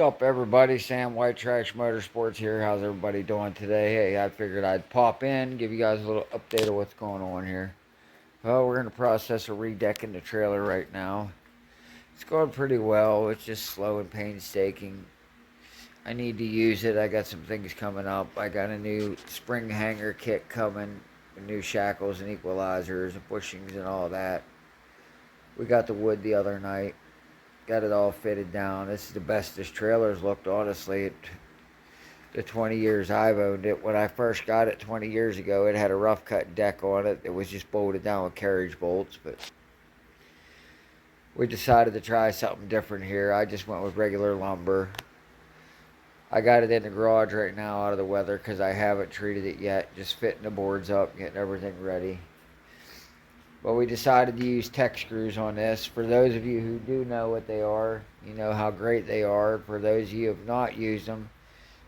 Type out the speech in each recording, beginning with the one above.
Up, everybody? Sam White Trash Motorsports here. How's everybody doing today? Hey, I figured I'd pop in, give you guys a little update of what's going on here. Well, we're in the process of redecking the trailer right now. It's going pretty well. It's just slow and painstaking. I need to use it. I got some things coming up. I got a new spring hanger kit coming, with new shackles and equalizers and bushings and all that. We got the wood the other night. Got it all fitted down. This is the best this trailer's looked, honestly. The 20 years I've owned it. When I first got it 20 years ago, it had a rough cut deck on it. It was just bolted down with carriage bolts, but we decided to try something different here. I just went with regular lumber. I got it in the garage right now out of the weather because I haven't treated it yet. Just fitting the boards up, getting everything ready. But we decided to use tech screws on this. For those of you who do know what they are, you know how great they are. For those of you who have not used them,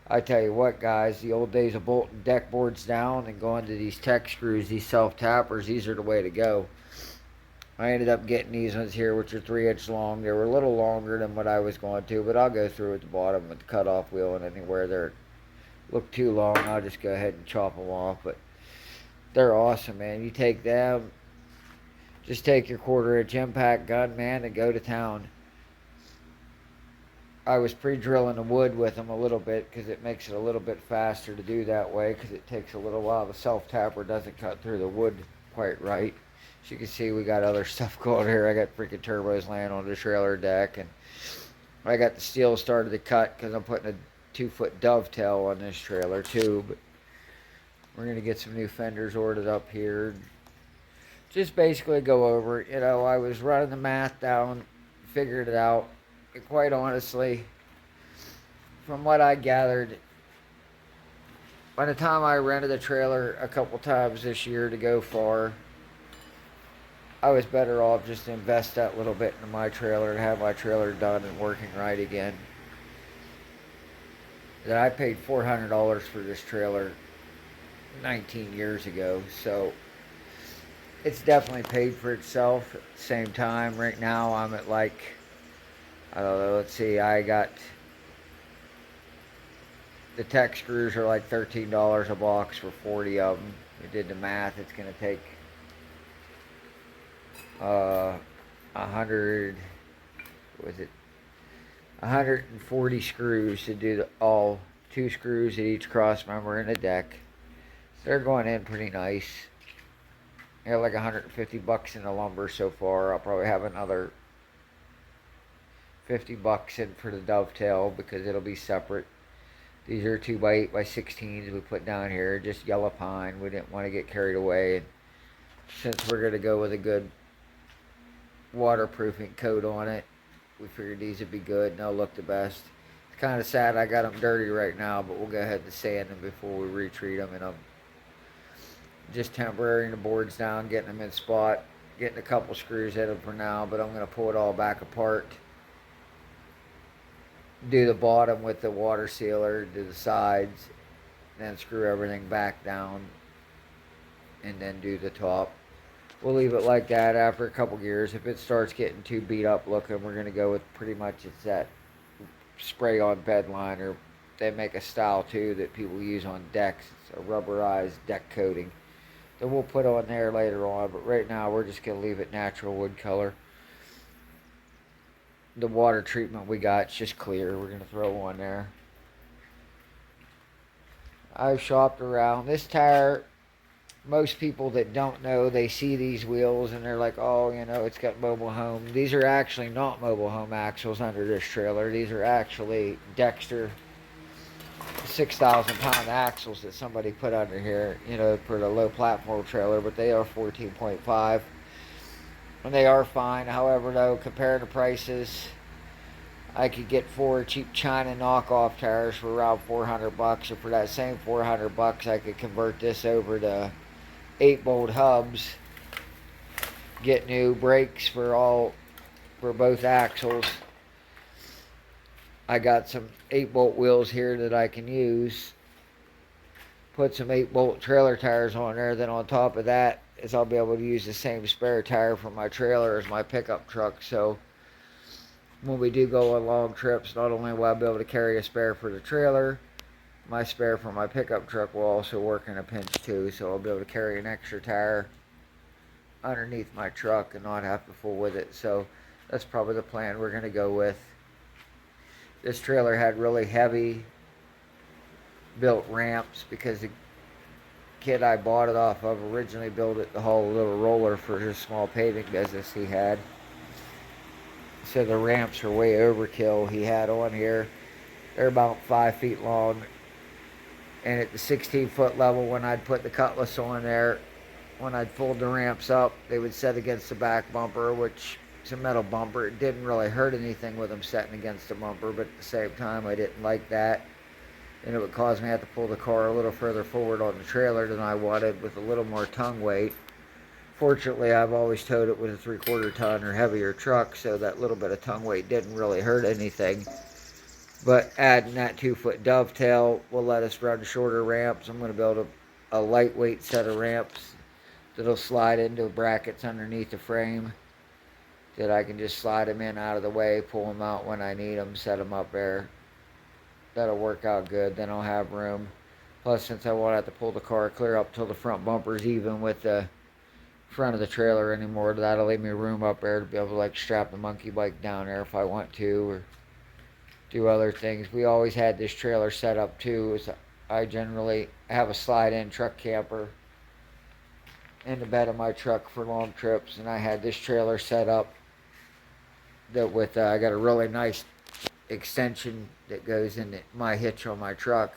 I tell you what, guys, the old days of bolting deck boards down and going to these tech screws, these self-tappers, these are the way to go. I ended up getting these ones here, which are 3-inch long. They were a little longer than what I was going to, but I'll go through at the bottom with the cutoff wheel, and anywhere they look too long, I'll just go ahead and chop them off. But they're awesome, man. You take them, just take your 1/4-inch impact gun, man, and go to town. I was pre-drilling the wood with them a little bit because it makes it a little bit faster to do that way because it takes a little while. The self-tapper doesn't cut through the wood quite right. As you can see, we got other stuff going here. I got freaking turbos laying on the trailer deck, and I got the steel started to cut because I'm putting a 2-foot dovetail on this trailer too. But we're going to get some new fenders ordered up here. Just basically go over it. You know, I was running the math down, figured it out. And quite honestly, from what I gathered, by the time I rented the trailer a couple times this year to go far, I was better off just to invest that little bit in my trailer and have my trailer done and working right again. That I paid $400 for this trailer 19 years ago, so it's definitely paid for itself. At the same time, right now I'm at like, I don't know, let's see, I got, the tech screws are like $13 a box for 40 of them. We did the math, it's going to take 100, was it 140 screws to do all 2 screws at each cross member in the deck. They're going in pretty nice. I got like 150 bucks in the lumber so far. I'll probably have another 50 bucks in for the dovetail because it'll be separate. These are 2x8x16s we put down here, just yellow pine. We didn't want to get carried away. And since we're going to go with a good waterproofing coat on it, we figured these would be good and they'll look the best. It's kind of sad I got them dirty right now, but we'll go ahead and sand them before we retreat them. And I'm just temporary the boards down, getting them in spot, getting a couple screws in them for now, but I'm going to pull it all back apart. Do the bottom with the water sealer, do the sides, then screw everything back down, and then do the top. We'll leave it like that after a couple gears. If it starts getting too beat up looking, we're going to go with pretty much it's that spray on bed liner. They make a style too that people use on decks. It's a rubberized deck coating that we'll put on there later on, but right now we're just going to leave it natural wood color. The water treatment we got is just clear. We're going to throw one there. I've shopped around. This tire, most people that don't know, they see these wheels and they're like, oh, you know, it's got mobile home. These are actually not mobile home axles under this trailer. These are actually Dexter 6,000 pound axles that somebody put under here, you know, for the low platform trailer, but they are 14.5. And they are fine. However, though, compared to prices, I could get 4 cheap China knockoff tires for around 400 bucks, or for that same 400 bucks, I could convert this over to 8-bolt hubs, get new brakes for both axles. I got some 8-bolt wheels here that I can use. Put some 8-bolt trailer tires on there. Then on top of that is I'll be able to use the same spare tire for my trailer as my pickup truck. So when we do go on long trips, not only will I be able to carry a spare for the trailer, my spare for my pickup truck will also work in a pinch too, so I'll be able to carry an extra tire underneath my truck and not have to fool with it. So that's probably the plan we're going to go with. This trailer had really heavy built ramps because the kid I bought it off of originally built it to haul a little roller for his small paving business he had. So the ramps are way overkill he had on here. They're about 5 feet long. And at the 16-foot level, when I'd put the Cutlass on there, when I'd fold the ramps up, they would set against the back bumper, which is a metal bumper. It didn't really hurt anything with them setting against the bumper, but at the same time, I didn't like that. And it would cause me to have to pull the car a little further forward on the trailer than I wanted with a little more tongue weight. Fortunately, I've always towed it with a 3/4 ton or heavier truck, so that little bit of tongue weight didn't really hurt anything. But adding that 2-foot dovetail will let us run shorter ramps. I'm going to build a lightweight set of ramps that'll slide into brackets underneath the frame that I can just slide them in out of the way, pull them out when I need them, set them up there. That'll work out good. Then I'll have room. Plus, since I won't have to pull the car clear up till the front bumper's even with the front of the trailer anymore, that'll leave me room up there to be able to like strap the monkey bike down there if I want to, or do other things. We always had this trailer set up too. I generally have a slide-in truck camper in the bed of my truck for long trips, and I had this trailer set up that with I got a really nice extension that goes into my hitch on my truck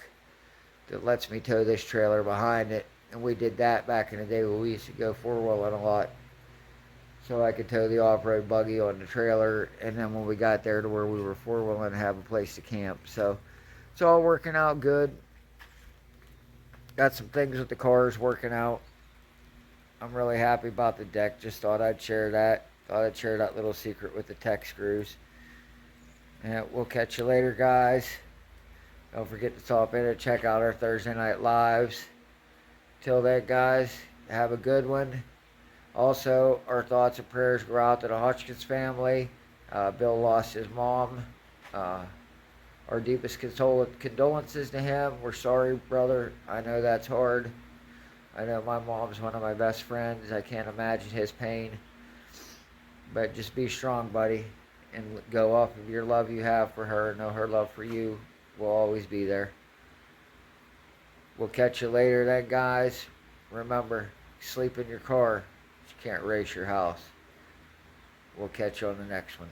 that lets me tow this trailer behind it. And we did that back in the day when we used to go four-wheeling a lot, so I could tow the off-road buggy on the trailer, and then when we got there to where we were four-wheeling, have a place to camp. So it's all working out good. Got some things with the cars working out. I'm really happy about the deck. Just thought I'd share that. Thought I'd share that little secret with the tech screws. And we'll catch you later, guys. Don't forget to stop in and check out our Thursday night lives. Till then, guys, have a good one. Also, our thoughts and prayers go out to the Hotchkiss family. Bill lost his mom. Our deepest condolences to him. We're sorry, brother. I know that's hard. I know my mom's one of my best friends. I can't imagine his pain. But just be strong, buddy, and go off of your love you have for her. Know her love for you will always be there. We'll catch you later then, guys. Remember, sleep in your car. You can't race your house. We'll catch you on the next one.